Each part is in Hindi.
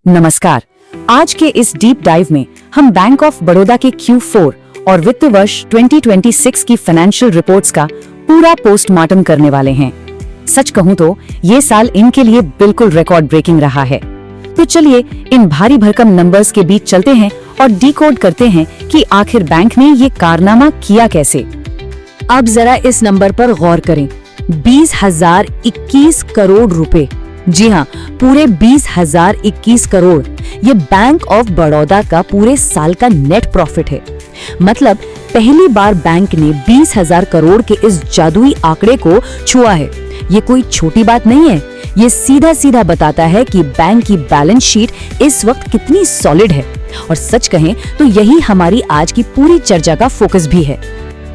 नमस्कार। आज के इस डीप डाइव में हम बैंक ऑफ बड़ौदा के Q4 और वित्त वर्ष 2026 की फाइनेंशियल रिपोर्ट्स का पूरा पोस्टमार्टम करने वाले हैं। सच कहूं तो ये साल इनके लिए बिल्कुल रिकॉर्ड ब्रेकिंग रहा है। तो चलिए इन भारी भरकम नंबर्स के बीच चलते हैं और डिकोड करते हैं कि आखिर बैंक ने ये कारनामा किया कैसे। अब जरा इस नंबर पर गौर करें, 20,021 करोड़ रुपए। जी हाँ, पूरे 20,021 करोड़। ये बैंक ऑफ बड़ौदा का पूरे साल का नेट प्रॉफिट है। मतलब पहली बार बैंक ने 20,000 करोड़ के इस जादुई आंकड़े को छुआ है। ये कोई छोटी बात नहीं है। ये सीधा सीधा बताता है कि बैंक की बैलेंस शीट इस वक्त कितनी सॉलिड है। और सच कहें तो यही हमारी आज की पूरी चर्चा का फोकस भी है।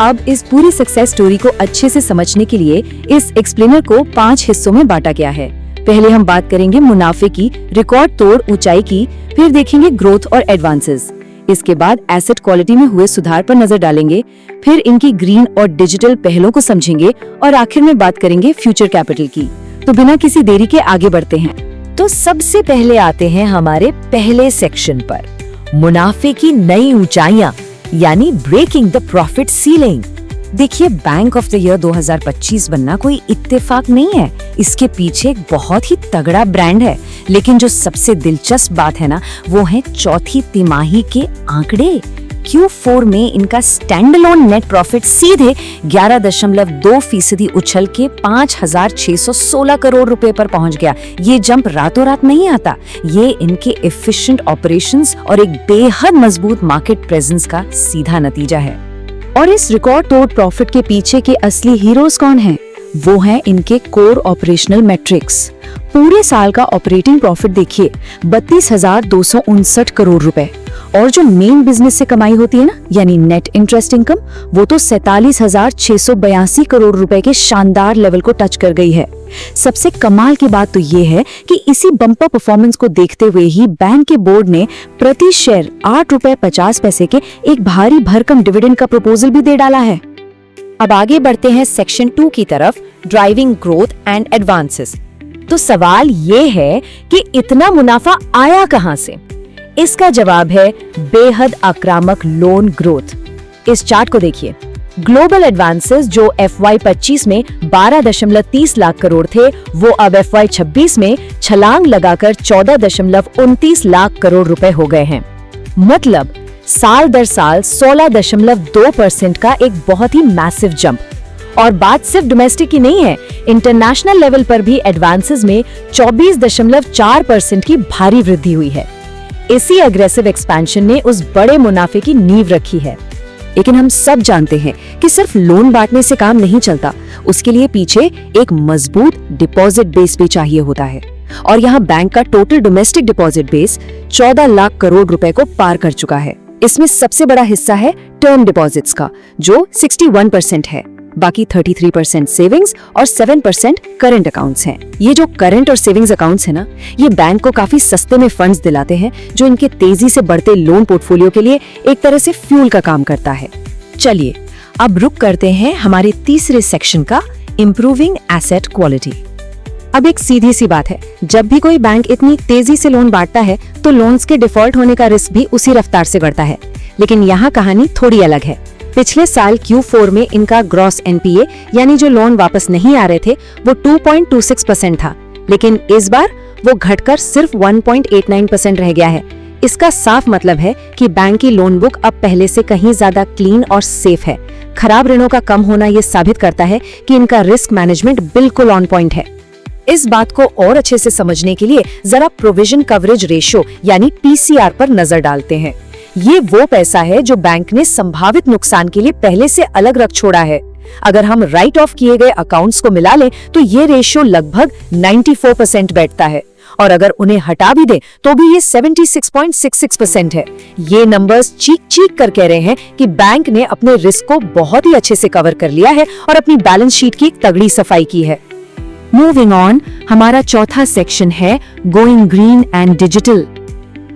अब इस पूरी सक्सेस स्टोरी को अच्छे से समझने के लिए इस एक्सप्लेनर को 5 हिस्सों में बांटा गया है। पहले हम बात करेंगे मुनाफे की रिकॉर्ड तोड़ ऊंचाई की, फिर देखेंगे ग्रोथ और एडवांसेस। इसके बाद एसेट क्वालिटी में हुए सुधार पर नजर डालेंगे, फिर इनकी ग्रीन और डिजिटल पहलों को समझेंगे और आखिर में बात करेंगे फ्यूचर कैपिटल की। तो बिना किसी देरी के आगे बढ़ते हैं। तो सबसे पहले आते हैं हमारे पहले सेक्शन पर, मुनाफे की नई ऊंचाइयां यानी ब्रेकिंग द प्रॉफिट सीलिंग। देखिए, बैंक ऑफ द ईयर 2025 बनना कोई इत्तेफाक नहीं है। इसके पीछे एक बहुत ही तगड़ा ब्रांड है। लेकिन जो सबसे दिलचस्प बात है ना, वो है चौथी तिमाही के आंकड़े। Q4 में इनका स्टैंडअलोन नेट प्रॉफिट सीधे 11.2% उछल के 5,616 करोड़ रुपए पर पहुंच गया। ये जंप रातों रात नहीं आता। ये इनके एफिशिएंट ऑपरेशंस और एक बेहद मजबूत मार्केट प्रेजेंस का सीधा नतीजा है। और इस रिकॉर्ड तोड़ प्रॉफिट के पीछे के असली हीरोज कौन हैं? वो हैं इनके कोर ऑपरेशनल मैट्रिक्स। पूरे साल का ऑपरेटिंग प्रॉफिट देखिए, 32,259 करोड़ रुपए। और जो मेन बिजनेस से कमाई होती है ना, यानी नेट इंटरेस्ट इनकम, वो तो 47,682 करोड़ रुपए के शानदार लेवल को टच कर गई है। सबसे कमाल की बात तो ये है कि इसी बम्पर परफॉर्मेंस को देखते हुए ही बैंक के बोर्ड ने प्रति शेयर 8.50 रुपए के एक भारी भरकम डिविडेंड का प्रपोजल भी दे डाला है। अब आगे बढ़ते हैं सेक्शन 2 की तरफ, ड्राइविंग ग्रोथ एंड एडवांसेस। तो सवाल ये है कि इतना मुनाफा आया कहां से? इसका जवाब है बेहद आक्रामक लोन ग्रोथ। इस चार्ट को देखिए, ग्लोबल एडवांसेस जो FY25 में 12.30 लाख करोड़ थे, वो अब FY26 में छलांग लगाकर 14.29 लाख करोड़ रुपए हो गए हैं। मतलब साल दर साल 16.2% का एक बहुत ही मैसिव जंप। और बात सिर्फ डोमेस्टिक की नहीं है, इंटरनेशनल लेवल पर भी एडवांसेस में 24.4% की भारी वृद्धि हुई है। इसी अग्रेसिव एक्सपेंशन ने उस बड़े मुनाफे की नींव रखी है। लेकिन हम सब जानते हैं कि सिर्फ लोन बांटने से काम नहीं चलता। उसके लिए पीछे एक मजबूत डिपॉजिट बेस भी चाहिए होता है। और यहाँ बैंक का total domestic deposit base 14 lakh crore रुपए को पार कर चुका है। इसमें सबसे बड़ा हिस्सा है टर्म डिपॉजिट्स का, जो 61% है। बाकी 33% सेविंग्स और 7% करंट अकाउंट्स हैं। ये जो करंट और सेविंग्स अकाउंट्स है ना, ये बैंक को काफी सस्ते में फंड्स दिलाते हैं, जो इनके तेजी से बढ़ते लोन पोर्टफोलियो के लिए एक तरह से फ्यूल का काम करता है। चलिए अब रुक करते हैं हमारे तीसरे सेक्शन का, इम्प्रूविंग एसेट क्वालिटी। अब एक सीधी सी बात है, जब भी कोई बैंक इतनी तेजी से लोन बांटता है तो लोन्स के डिफॉल्ट होने का रिस्क भी उसी रफ्तार से बढ़ता है। लेकिन यहाँ कहानी थोड़ी अलग है। पिछले साल Q4 में इनका ग्रॉस NPA यानी जो लोन वापस नहीं आ रहे थे, वो 2.26% था। लेकिन इस बार वो घटकर सिर्फ 1.89% रह गया है। इसका साफ मतलब है कि बैंक की लोन बुक अब पहले से कहीं ज्यादा क्लीन और सेफ है। खराब ऋणों का कम होना ये साबित करता है कि इनका रिस्क मैनेजमेंट बिल्कुल ऑन पॉइंट है। इस बात को और अच्छे से समझने के लिए जरा प्रोविजन कवरेज रेशियो यानी PCR पर नजर डालते हैं। ये वो पैसा है जो बैंक ने संभावित नुकसान के लिए पहले से अलग रख छोड़ा है। अगर हम राइट ऑफ किए गए अकाउंट्स को मिला लें तो ये रेशियो लगभग 94% बैठता है। और अगर उन्हें हटा भी दे तो भी ये 76.66% है। ये नंबर्स चीख चीख कर कह रहे हैं कि बैंक ने अपने रिस्क को बहुत ही अच्छे से कवर कर लिया है और अपनी बैलेंस शीट की एक तगड़ी सफाई की है। मूविंग ऑन, हमारा चौथा सेक्शन है गोइंग ग्रीन एंड डिजिटल।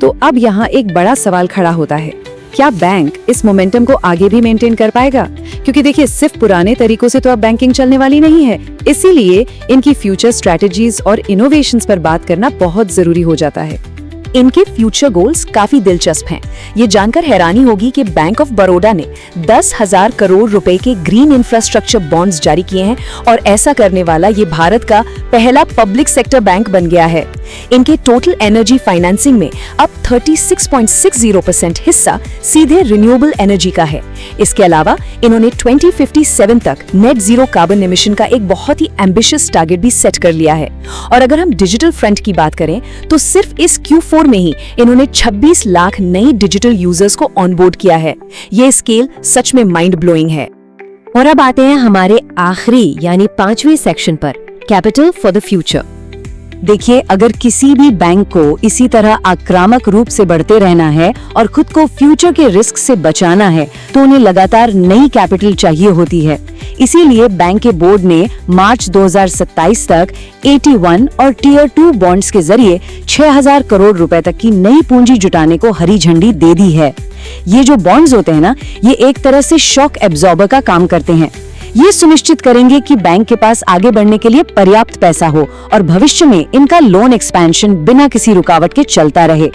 तो अब यहाँ एक बड़ा सवाल खड़ा होता है, क्या बैंक इस मोमेंटम को आगे भी मेंटेन कर पाएगा? क्योंकि देखिए, सिर्फ पुराने तरीकों से तो अब बैंकिंग चलने वाली नहीं है। इसीलिए इनकी फ्यूचर स्ट्रेटजीज और इनोवेशंस पर बात करना बहुत जरूरी हो जाता है। इनके फ्यूचर गोल्स काफी दिलचस्प हैं। ये जानकर हैरानी होगी कि बैंक ऑफ बड़ौदा ने 10,000 करोड़ रुपए के ग्रीन इंफ्रास्ट्रक्चर बॉन्ड्स जारी किए हैं और ऐसा करने वाला ये भारत का पहला पब्लिक सेक्टर बैंक बन गया है। इनके टोटल एनर्जी फाइनेंसिंग में अब 36.60% हिस्सा सीधे रिन्यूएबल एनर्जी का है। इसके अलावा इन्होंने 2057 तक नेट जीरो कार्बन एमिशन का एक बहुत ही एम्बिशियस टारगेट भी सेट कर लिया है। और अगर हम डिजिटल फ्रंट की बात करें तो सिर्फ इस Q4 में ही इन्होंने 26 लाख नई डिजिटल यूजर्स को ऑनबोर्ड किया है। ये स्केल सच में माइंड ब्लोइंग है। और अब आते हैं हमारे आखिरी यानी 5वें सेक्शन पर, कैपिटल फॉर द फ्यूचर। देखिए, अगर किसी भी बैंक को इसी तरह आक्रामक रूप से बढ़ते रहना है और खुद को फ्यूचर के रिस्क से बचाना है तो उन्हें लगातार नई कैपिटल चाहिए होती है। इसीलिए बैंक के बोर्ड ने मार्च 2027 तक AT1 और टियर 2 बॉन्ड्स के जरिए 6,000 करोड़ रुपए तक की नई पूंजी जुटाने को हरी झंडी दे दी है। ये जो बॉन्ड्स होते हैं ना, ये एक तरह से शॉक एब्जॉर्बर का काम करते हैं। ये सुनिश्चित करेंगे कि बैंक के पास आगे बढ़ने के लिए पर्याप्त पैसा हो और भविष्य में इनका लोन एक्सपेंशन बिना किसी रुकावट के चलता रहे।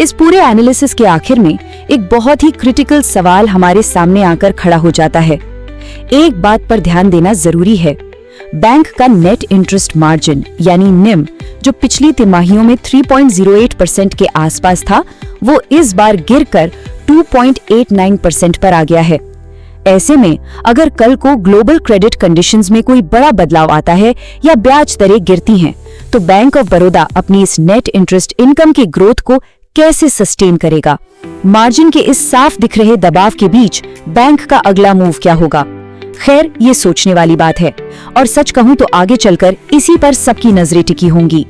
इस पूरे एनालिसिस के आखिर में एक बहुत ही क्रिटिकल सवाल हमारे सामने आकर खड़ा हो जाता है। एक बात पर ध्यान देना जरूरी है, बैंक का नेट इंटरेस्ट मार्जिन यानी निम जो पिछली तिमाहियों में 3.08% के आसपास था, वो इस बार गिरकर 2.89% पर आ गया है। ऐसे में अगर कल को ग्लोबल क्रेडिट कंडीशंस में कोई बड़ा बदलाव आता है या ब्याज दरें गिरती हैं, तो बैंक ऑफ बड़ौदा अपनी इस नेट इंटरेस्ट इनकम की ग्रोथ को कैसे सस्टेन करेगा? मार्जिन के इस साफ दिख रहे दबाव के बीच बैंक का अगला मूव क्या होगा? खैर, ये सोचने वाली बात है और सच कहूं तो आगे चलकर इसी पर सबकी नजरें टिकी होंगी।